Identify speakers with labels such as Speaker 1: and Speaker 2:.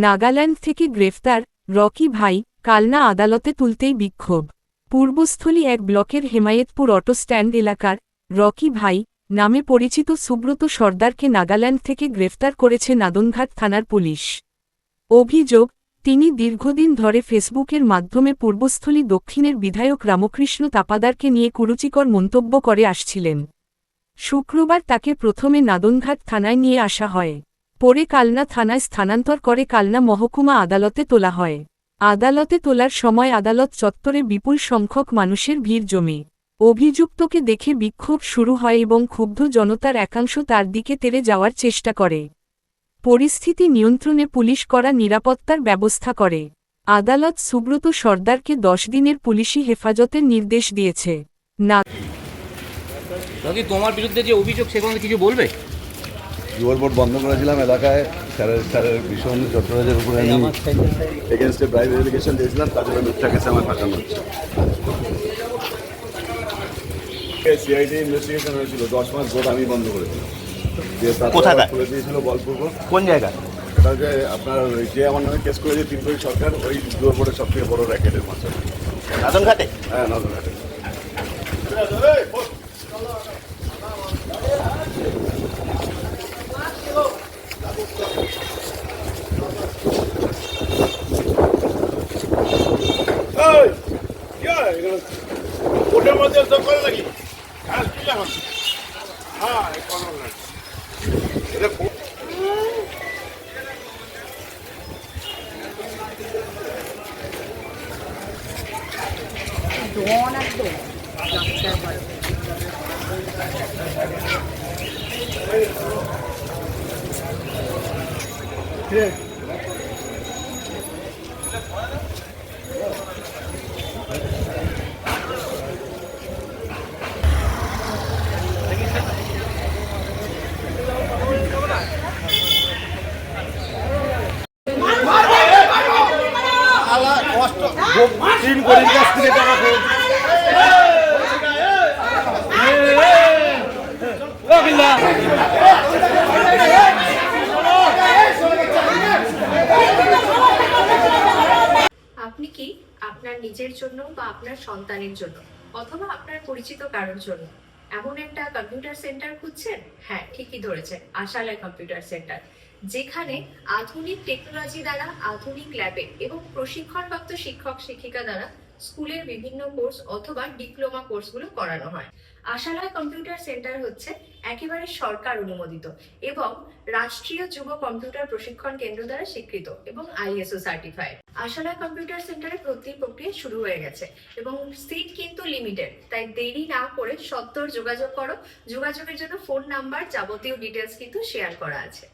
Speaker 1: নাগাল্যান্ড থেকে গ্রেফতার রকি ভাই, কালনা আদালতে তুলতেই বিক্ষোভ। পূর্বস্থলী 1 ব্লকের হেমায়েতপুর অটোস্ট্যান্ড এলাকার রকি ভাই নামে পরিচিত সুব্রত সর্দারকে নাগাল্যান্ড থেকে গ্রেফতার করেছে নাদনঘাট থানার পুলিশ। অভিযোগ, তিনি দীর্ঘদিন ধরে ফেসবুকের মাধ্যমে পূর্বস্থলী দক্ষিণের বিধায়ক রামকৃষ্ণ তাপাদারকে নিয়ে কুরুচিকর মন্তব্য করে আসছিলেন। শুক্রবার তাকে প্রথমে নাদনঘাট থানায় নিয়ে আসা হয়, পরে কালনা থানায় স্থানান্তর করে কালনা মহকুমা আদালতে তোলা হয়। আদালতে তোলার সময় আদালত চত্বরে বিপুল সংখ্যক মানুষের ভিড় জমে। অভিযুক্তকে দেখে বিক্ষোভ শুরু হয় এবং ক্ষুব্ধ জনতার একাংশ তার দিকে তেড়ে যাওয়ার চেষ্টা করে। পরিস্থিতি নিয়ন্ত্রণে পুলিশ কড়া নিরাপত্তার ব্যবস্থা করে। আদালত সুব্রত সর্দারকে 10 দিনের পুলিশি হেফাজতের নির্দেশ দিয়েছে।
Speaker 2: তোমার বিরুদ্ধে যে অভিযোগ সেগুলো কিছু বলবে?
Speaker 3: জুয়ার বোর্ড বন্ধ করেছিলাম এলাকায়, স্যারের ভীষণ যন্ত্ররাজের উপরে আমি এগেনস্টে প্রাইভেট এলিগেশন দিয়েছিলাম, তার জন্য মিথ্যা কেসে আমার ফাঁসানো হচ্ছে। সিআইডি ইনভেস্টিগেশন হয়েছিল, 10 মাস বোর্ড আমি বন্ধ করেছিলাম। খুলে দিয়েছিল বলপূর্ব।
Speaker 2: কোন জায়গায়?
Speaker 3: এটা যে আপনার যে আমার নামে কেস করেছে তিনপুরি সরকার, ওই জুয়ার বোর্ডের সবথেকে বড় র্যাকেটের মাঝে।
Speaker 2: নাদনঘাটে?
Speaker 3: হ্যাঁ, নাদনঘাটে।
Speaker 4: ওটার মধ্যে দখল নাকি? হ্যাঁ, কি লাগান? হ্যাঁ, এটা
Speaker 5: আপনি কি আপনার নিজের জন্য বা আপনার সন্তানের জন্য অথবা আপনার পরিচিত কারোর জন্য এমন একটা কম্পিউটার সেন্টার খুঁজছেন? হ্যাঁ, ঠিকই ধরেছেন, আশালয় কম্পিউটার সেন্টার, যেখানে আধুনিক টেকনোলজি দ্বারা আধুনিক ল্যাবে এবং প্রশিক্ষণপ্রাপ্ত শিক্ষক শিক্ষিকা দ্বারা স্কুলের বিভিন্ন কোর্স অথবা ডিপ্লোমা কোর্সগুলো করানো হয়। আশালয় কম্পিউটার সেন্টার হচ্ছে একেবারে সরকার অনুমোদিত এবং রাষ্ট্রীয় যুব কম্পিউটার প্রশিক্ষণ কেন্দ্র দ্বারা স্বীকৃত এবং ISO সার্টিফাইড। আশালয় কম্পিউটার সেন্টারে ভর্তির প্রক্রিয়া শুরু হয়ে গেছে এবং সিট কিন্তু লিমিটেড, তাই দেরি না করে সত্বর যোগাযোগ করো। যোগাযোগের জন্য ফোন নাম্বার, যাবতীয় ডিটেলস কিন্তু শেয়ার করা আছে।